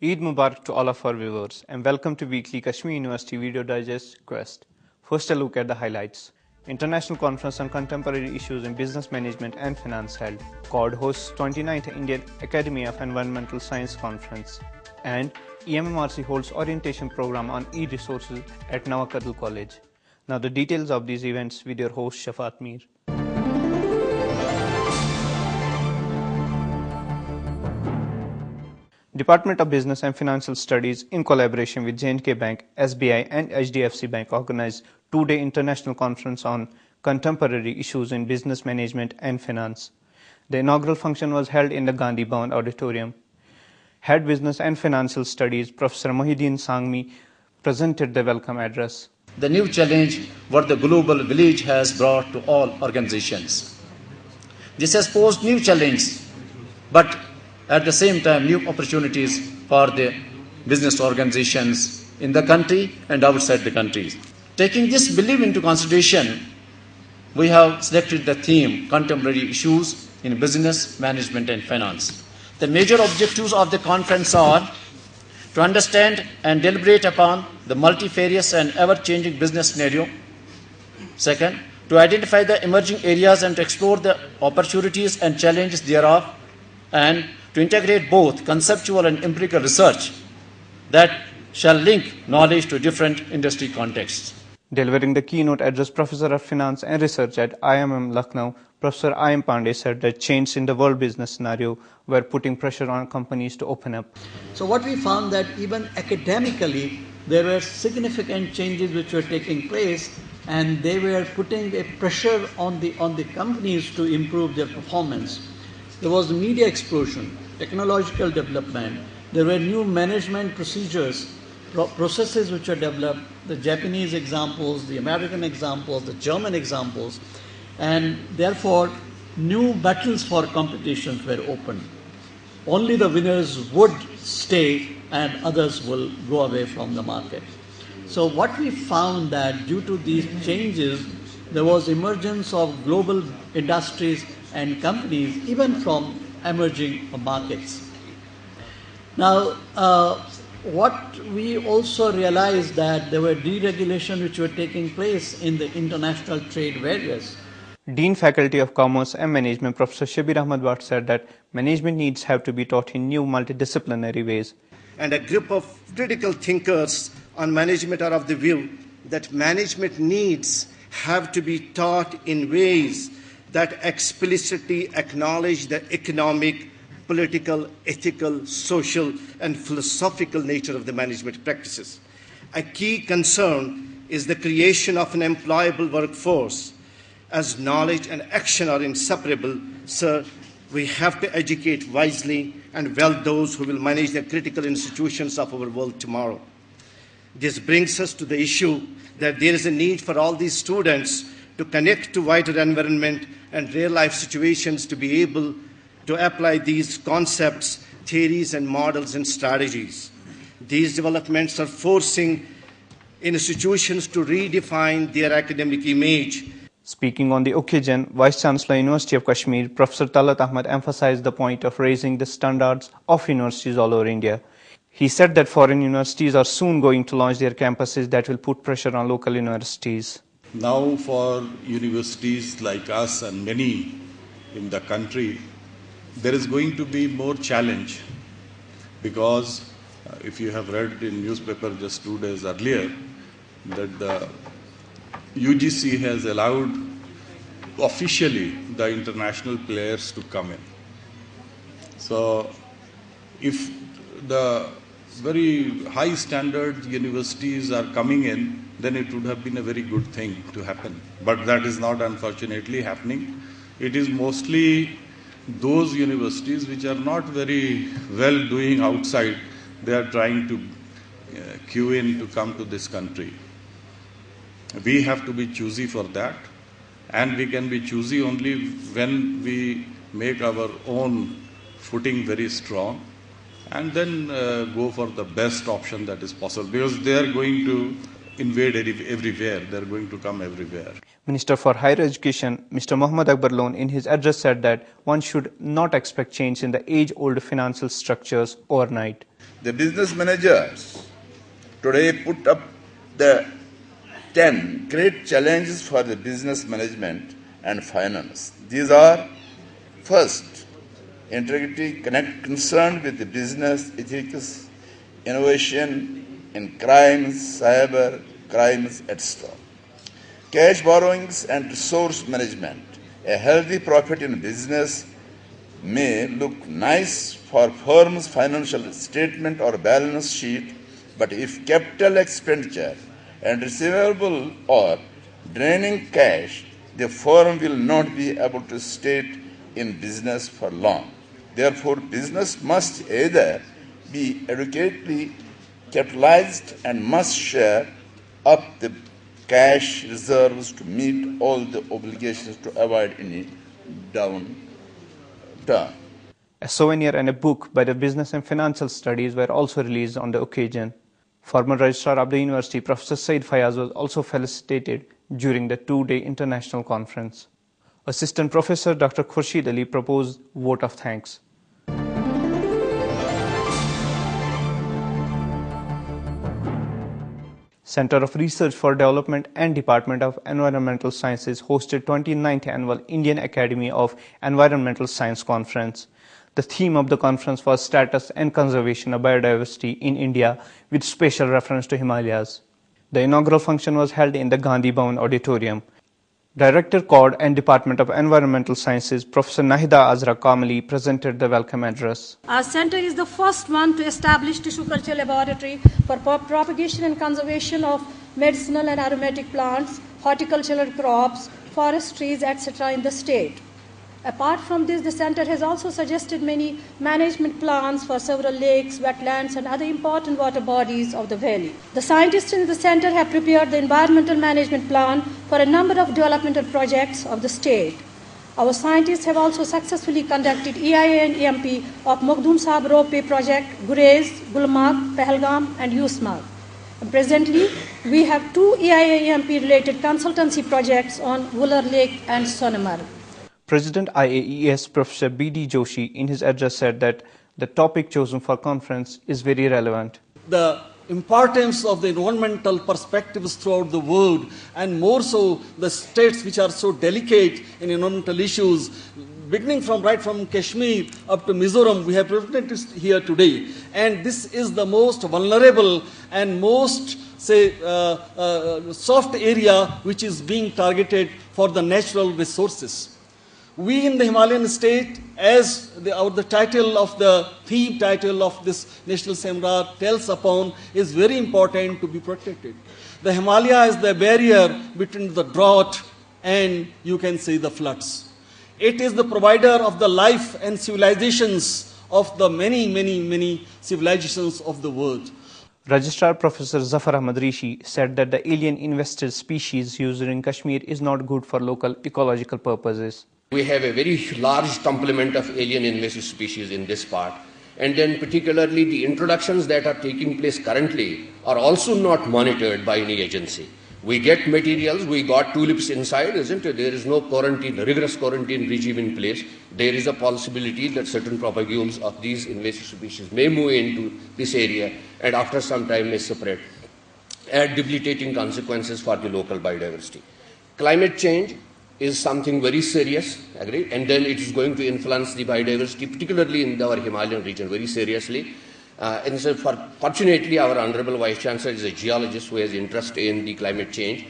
Eid Mubarak to all of our viewers and welcome to weekly Kashmir University Video Digest Quest. First a look at the highlights. International Conference on Contemporary Issues in Business Management and Finance held. CORD hosts 29th Indian Academy of Environmental Science Conference. And EMMRC holds orientation program on e-resources at Nawakadal College. Now the details of these events with your host Shafat Mir. Department of Business and Financial Studies in collaboration with J&K Bank, SBI and HDFC Bank organized two-day international conference on contemporary issues in business management and finance. The inaugural function was held in the Gandhi Bhavan Auditorium. Head Business and Financial Studies Professor Mohideen Sangmi presented the welcome address. The new challenge what the global village has brought to all organizations. This has posed new challenges, but at the same time new opportunities for the business organizations in the country and outside the country. Taking this belief into consideration, we have selected the theme Contemporary Issues in Business, Management and Finance. The major objectives of the conference are to understand and deliberate upon the multifarious and ever-changing business scenario. Second, to identify the emerging areas and to explore the opportunities and challenges thereof, and to integrate both conceptual and empirical research that shall link knowledge to different industry contexts. Delivering the keynote address, Professor of Finance and Research at IMM Lucknow, Professor I.M. Pandey said that changes in the world business scenario were putting pressure on companies to open up. So what we found that even academically, there were significant changes which were taking place, and they were putting a pressure on the companies to improve their performance. There was media explosion, technological development. There were new management procedures, processes which were developed, the Japanese examples, the American examples, the German examples, and therefore new battles for competitions were opened. Only the winners would stay and others will go away from the market. So what we found that due to these changes, there was emergence of global industries and companies, even from emerging markets. Now, what we also realized that there were deregulation which were taking place in the international trade barriers. Dean Faculty of Commerce and Management Professor Shabir Ahmad Bhatt said that management needs have to be taught in new multidisciplinary ways. And a group of critical thinkers on management are of the view that management needs have to be taught in ways that explicitly acknowledge the economic, political, ethical, social, and philosophical nature of the management practices. A key concern is the creation of an employable workforce. As knowledge and action are inseparable, sir, we have to educate wisely and well those who will manage the critical institutions of our world tomorrow. This brings us to the issue that there is a need for all these students to connect to wider environment and real-life situations to be able to apply these concepts, theories, and models and strategies. These developments are forcing institutions to redefine their academic image. Speaking on the occasion, Vice Chancellor, University of Kashmir, Professor Talat Ahmed emphasized the point of raising the standards of universities all over India. He said that foreign universities are soon going to launch their campuses that will put pressure on local universities. Now for universities like us and many in the country, there is going to be more challenge because if you have read in newspaper just 2 days earlier that the UGC has allowed officially the international players to come in. So if the very high standard universities are coming in, then it would have been a very good thing to happen. But that is not unfortunately happening. It is mostly those universities which are not very well doing outside, they are trying to queue in to come to this country. We have to be choosy for that, and we can be choosy only when we make our own footing very strong and then go for the best option that is possible, because they are going to invade everywhere, they are going to come everywhere. Minister for Higher Education, Mr. Mohammad Akbar Loan, in his address said that one should not expect change in the age-old financial structures overnight. The business managers today put up the 10 great challenges for the business management and finance. These are: first, integrity concerned with the business ethics, innovation in crimes, cyber crimes, etc. Cash borrowings and resource management. A healthy profit in business may look nice for firm's financial statement or balance sheet, but if capital expenditure and receivable or draining cash, the firm will not be able to stay in business for long. Therefore, business must either be adequately capitalized and must share up the cash reserves to meet all the obligations to avoid any downturn. A souvenir and a book by the Business and Financial Studies were also released on the occasion. Former Registrar of the University, Professor Said Fayaz, was also felicitated during the two-day international conference. Assistant Professor Dr. Khurshid Ali proposed vote of thanks. Center of Research for Development and Department of Environmental Sciences hosted 29th Annual Indian Academy of Environmental Science Conference. The theme of the conference was Status and Conservation of Biodiversity in India with special reference to Himalayas. The inaugural function was held in the Gandhi Bhavan Auditorium. Director CORD and Department of Environmental Sciences, Professor Nahida Azra Kamali, presented the welcome address. Our center is the first one to establish tissue culture laboratory for propagation and conservation of medicinal and aromatic plants, horticultural crops, forest trees, etc. in the state. Apart from this, the center has also suggested many management plans for several lakes, wetlands, and other important water bodies of the valley. The scientists in the center have prepared the environmental management plan for a number of developmental projects of the state. Our scientists have also successfully conducted EIA and EMP of Makhdoom Sahab Ropeway project, Gurez, Gulmarg, Pahalgam, and Yusmarg. Presently, we have 2 EIA EMP related consultancy projects on Wular Lake and Sonamarg. President IAES Professor B.D. Joshi in his address said that the topic chosen for conference is very relevant. The importance of the environmental perspectives throughout the world, and more so the states which are so delicate in environmental issues, beginning from right from Kashmir up to Mizoram, we have represented here today. And this is the most vulnerable and most, soft area which is being targeted for the natural resources. We in the Himalayan state, as the title of the theme title of this national seminar tells upon, is very important to be protected. The Himalaya is the barrier between the drought and, you can say, the floods. It is the provider of the life and civilizations of the many civilizations of the world. Registrar Professor Zafar Ahmad Rishi said that the alien invested species used in Kashmir is not good for local ecological purposes. We have a very large complement of alien invasive species in this part, and then particularly the introductions that are taking place currently are also not monitored by any agency. We get materials, we got tulips inside, isn't it? There is no quarantine, rigorous quarantine regime in place. There is a possibility that certain propagules of these invasive species may move into this area and after some time may spread, add debilitating consequences for the local biodiversity. Climate change is something very serious, agree? And then it is going to influence the biodiversity, particularly in our Himalayan region, very seriously. And so fortunately, our Honorable Vice Chancellor is a geologist who has interest in the climate change.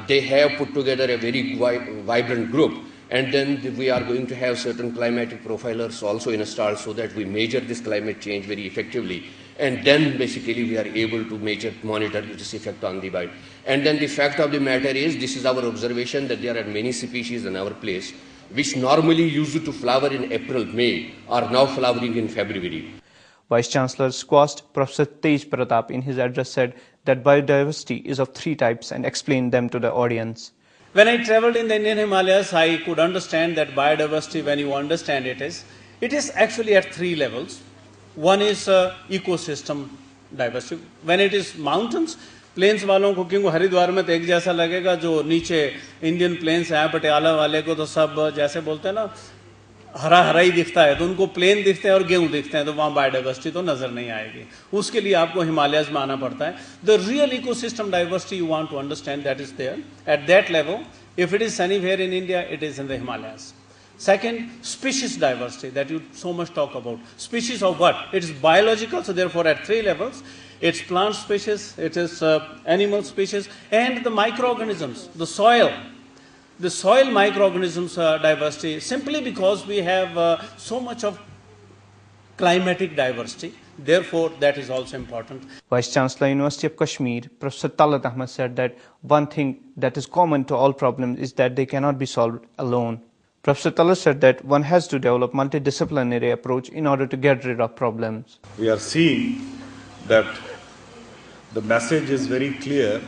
They have put together a very vibrant group, and then we are going to have certain climatic profilers also installed so that we measure this climate change very effectively. And then basically we are able to monitor this effect on the bird. And then the fact of the matter is, this is our observation, that there are many species in our place which normally used to flower in April, May, are now flowering in February. Vice Chancellor squashed Professor Tej Pratap in his address said that biodiversity is of 3 types and explained them to the audience. When I traveled in the Indian Himalayas, I could understand that biodiversity, when you understand it is actually at 3 levels. One is ecosystem diversity. When it is mountains, plains वालों को क्योंकि हरिद्वार में तो एक जैसा लगेगा, जो नीचे इंडियन प्लेन्स हैं पटियाला वाले को तो सब जैसे बोलते हैं ना हरा हरा ही दिखता है, तो उनको प्लेन दिखते हैं और गेहूं दिखते हैं, तो वहाँ बायोडाइवर्सिटी तो नजर नहीं आएगी. उसके लिए आपको हिमालयस में आना पड़ता है. The real ecosystem diversity you want to understand, that is there at that level. If it is anywhere in India, it is in the Himalayas. Second, species diversity that you so much talk about. Species of what? It is biological, so therefore at 3 levels. It's plant species, it is animal species, and the microorganisms, the soil. The soil microorganisms diversity, simply because we have so much of climatic diversity. Therefore, that is also important. Vice Chancellor, University of Kashmir, Professor Talat Ahmed said that one thing that is common to all problems is that they cannot be solved alone. Professor Talat said that one has to develop multidisciplinary approach in order to get rid of problems. We are seeing that the message is very clear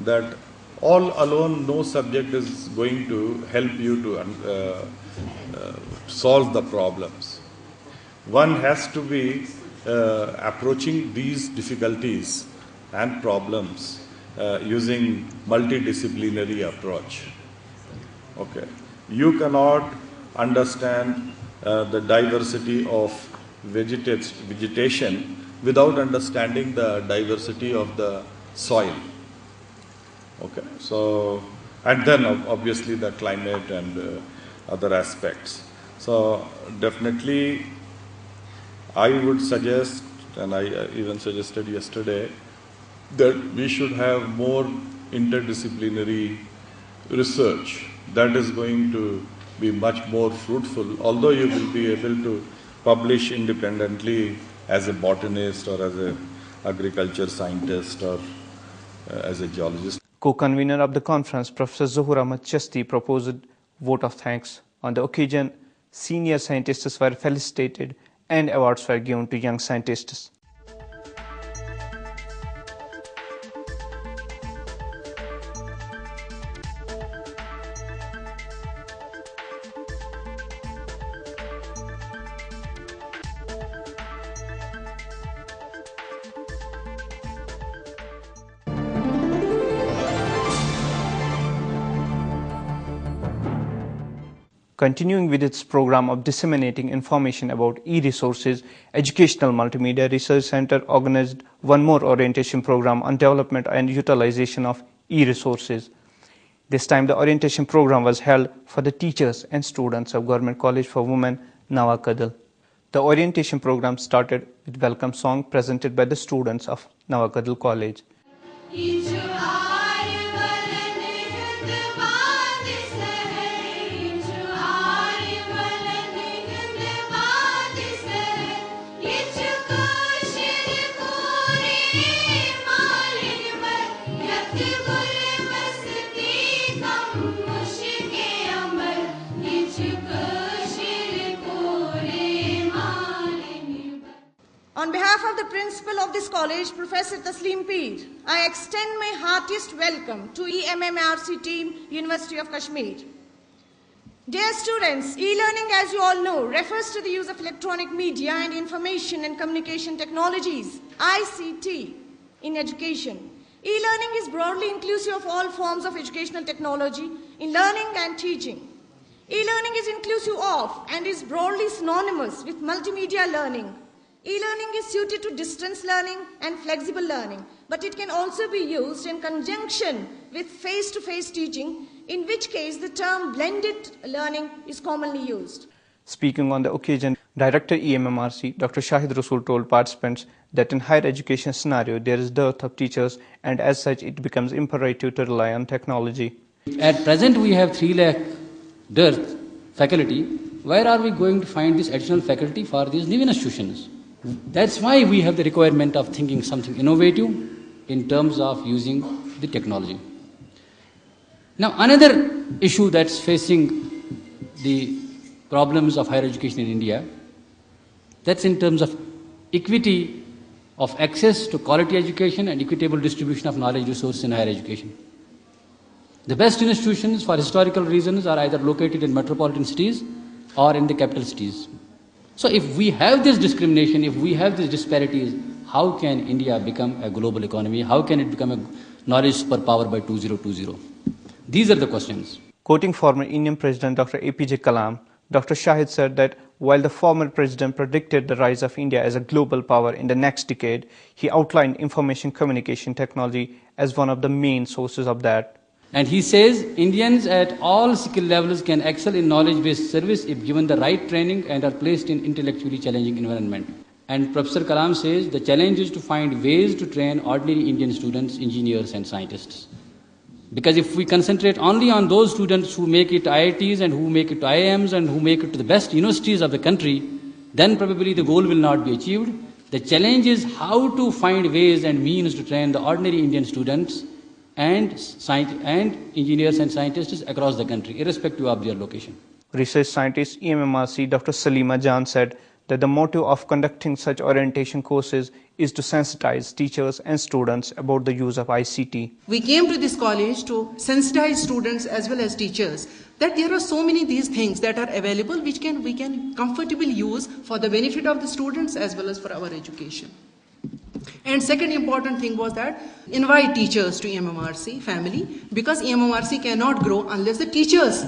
that all alone no subject is going to help you to solve the problems. One has to be approaching these difficulties and problems using multidisciplinary approach. Okay. You cannot understand the diversity of vegetation without understanding the diversity of the soil. Okay, so, and then obviously the climate and other aspects. So definitely I would suggest, and I even suggested yesterday, that we should have more interdisciplinary research. That is going to be much more fruitful, although you will be able to publish independently as a botanist or as an agriculture scientist or as a geologist. Co-convener of the conference, Professor Zuhur Ahmad Chasti, proposed a vote of thanks. On the occasion, senior scientists were felicitated and awards were given to young scientists. Continuing with its program of disseminating information about e-resources, Educational Multimedia Research Center organized one more orientation program on development and utilization of e-resources. This time the orientation program was held for the teachers and students of Government College for Women, Nawa Kadal. The orientation program started with welcome song presented by the students of Nawa Kadal College. On behalf of the principal of this college, Professor Taslim Peer, I extend my heartiest welcome to EMMRC team, University of Kashmir. Dear students, e-learning, as you all know, refers to the use of electronic media and information and communication technologies, ICT, in education. E-learning is broadly inclusive of all forms of educational technology in learning and teaching. E-learning is inclusive of and is broadly synonymous with multimedia learning. E-learning is suited to distance learning and flexible learning, but it can also be used in conjunction with face-to-face teaching, in which case the term blended learning is commonly used. Speaking on the occasion, Director EMMRC, Dr. Shahid Rasool told participants that in higher education scenario there is dearth of teachers and as such it becomes imperative to rely on technology. At present we have 3 lakh dearth faculty. Where are we going to find this additional faculty for these new institutions? That's why we have the requirement of thinking something innovative in terms of using the technology. Now another issue that's facing the problems of higher education in India, that's in terms of equity of access to quality education and equitable distribution of knowledge resources in higher education. The best institutions for historical reasons are either located in metropolitan cities or in the capital cities. So if we have this discrimination, if we have these disparities, how can India become a global economy? How can it become a knowledge superpower by 2020? These are the questions. Quoting former Indian President Dr. APJ Kalam, Dr. Shahid said that while the former president predicted the rise of India as a global power in the next decade, he outlined information communication technology as one of the main sources of that. And he says Indians at all skill levels can excel in knowledge-based service if given the right training and are placed in intellectually challenging environment. And Professor Kalam says the challenge is to find ways to train ordinary Indian students, engineers and scientists. Because if we concentrate only on those students who make it to IITs and who make it to IIMs and who make it to the best universities of the country, then probably the goal will not be achieved. The challenge is how to find ways and means to train the ordinary Indian students and engineers and scientists across the country, irrespective of their location. Research scientist EMMRC Dr. Salima Jan said that the motive of conducting such orientation courses is to sensitize teachers and students about the use of ICT. We came to this college to sensitize students as well as teachers that there are so many these things that are available which we can comfortably use for the benefit of the students as well as for our education. And second important thing was that invite teachers to EMMRC family, because EMMRC cannot grow unless the teachers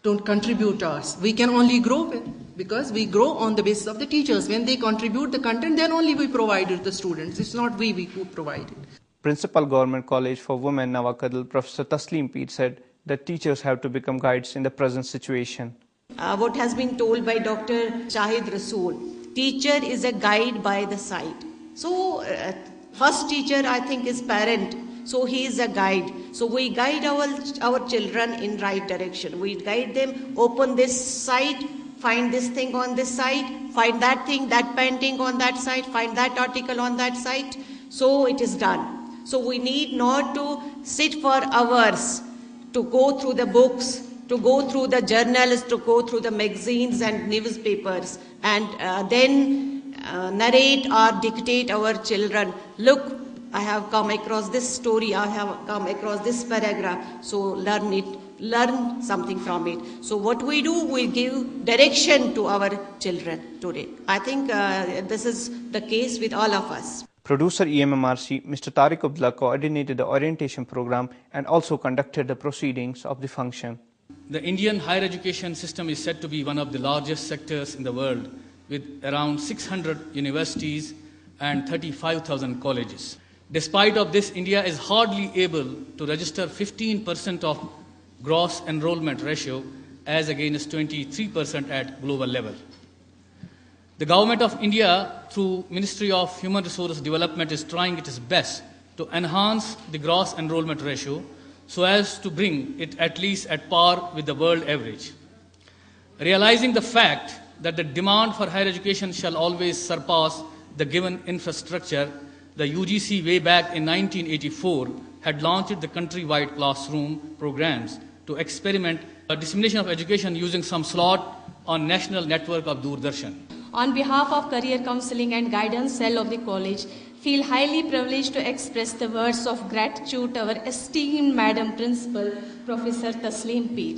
don't contribute to us. We can only grow because we grow on the basis of the teachers. When they contribute the content, then only we provide it to the students. It's not we who provide it. Principal Government College for Women Navakadal Professor Taslim Peer said that teachers have to become guides in the present situation. What has been told by Dr. Shahid Rasool, teacher is a guide by the side. So first teacher I think is parent. So he is a guide. So we guide our children in right direction. We guide them, open this site, find this thing on this site, find that thing, that painting on that site, find that article on that site. So it is done. So we need not to sit for hours to go through the books, to go through the journals, to go through the magazines and newspapers and then narrate or dictate our children. Look, I have come across this story, I have come across this paragraph, so learn it, learn something from it. So what we do, we give direction to our children today. I think this is the case with all of us. Producer EMMRC, Mr. Tariq Abdullah coordinated the orientation program and also conducted the proceedings of the function. The Indian higher education system is said to be one of the largest sectors in the world, with around 600 universities and 35,000 colleges. Despite of this, India is hardly able to register 15% of gross enrollment ratio as against 23% at global level. The government of India, through Ministry of Human Resource Development, is trying its best to enhance the gross enrollment ratio so as to bring it at least at par with the world average. Realizing the fact that the demand for higher education shall always surpass the given infrastructure, the UGC way back in 1984 had launched the country-wide classroom programs to experiment a dissemination of education using some slot on national network of Doordarshan. On behalf of Career Counseling and Guidance Cell of the college, feel highly privileged to express the words of gratitude to our esteemed Madam Principal, Professor Taslim Peer.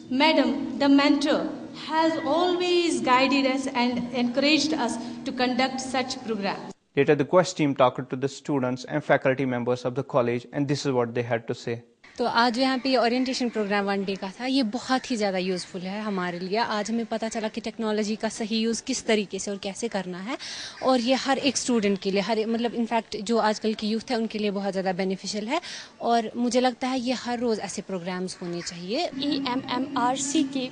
Madam, the mentor, has always guided us and encouraged us to conduct such programs. Later, the quest team talked to the students and faculty members of the college, and this is what they had to say. तो आज यहाँ पे orientation programme 1 day का था, ये बहुत ही ज़्यादा useful है हमारे लिए. आज हमें पता चला कि टेक्नोलॉजी का सही यूज़ किस तरीके से और कैसे करना है, और ये हर एक स्टूडेंट के लिए, मतलब इनफैक्ट जो आजकल की यूथ है उनके लिए बहुत ज़्यादा बेनिफिशियल है, और मुझे लगता है ये हर रोज़ ऐसे प्रोग्राम्स होने चाहिए. EMMRC की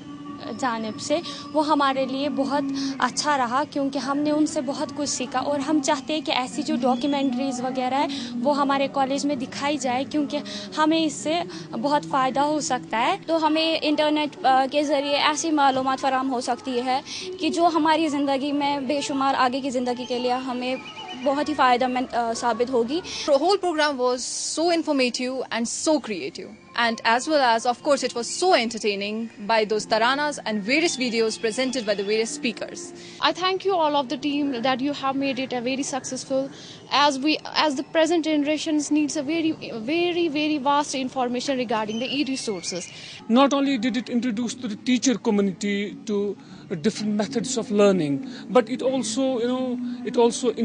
जानिब से वो हमारे लिए बहुत अच्छा रहा, क्योंकि हमने उनसे बहुत कुछ सीखा और हम चाहते हैं कि ऐसी जो डॉक्यूमेंट्रीज़ वगैरह है वो हमारे कॉलेज में दिखाई जाए, क्योंकि हमें इससे बहुत फ़ायदा हो सकता है। तो हमें इंटरनेट के ज़रिए ऐसी मालूमात फराहम हो सकती है कि जो हमारी ज़िंदगी में बेशुमार आगे की ज़िंदगी के लिए हमें बहुत ही फ़ायदेमंद साबित होगी। The whole program was so informative and so creative, and as well as, of course, it was so entertaining by those taranas and various videos presented by the various speakers. I thank you all of the team that you have made it a very successful, as the present generations needs a very vast information regarding the e-resources. Not only did it introduce to the teacher community to different methods of learning, but it also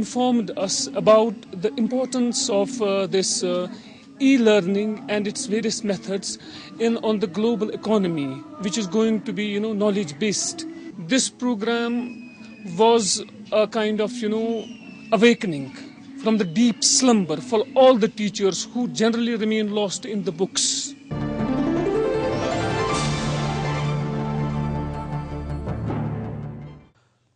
informed us about the importance of this e-learning and its various methods on the global economy, which is going to be knowledge based. This program was a kind of awakening from the deep slumber for all the teachers who generally remain lost in the books.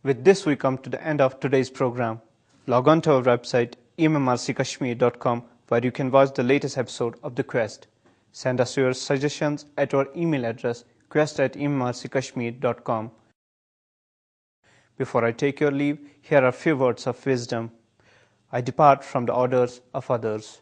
With this, we come to the end of today's program. Log on to our website mmrckashmir.com, where you can watch the latest episode of The Quest. Send us your suggestions at our email address quest@mmrckashmir.com. Before I take your leave, here are a few words of wisdom. I depart from the orders of others.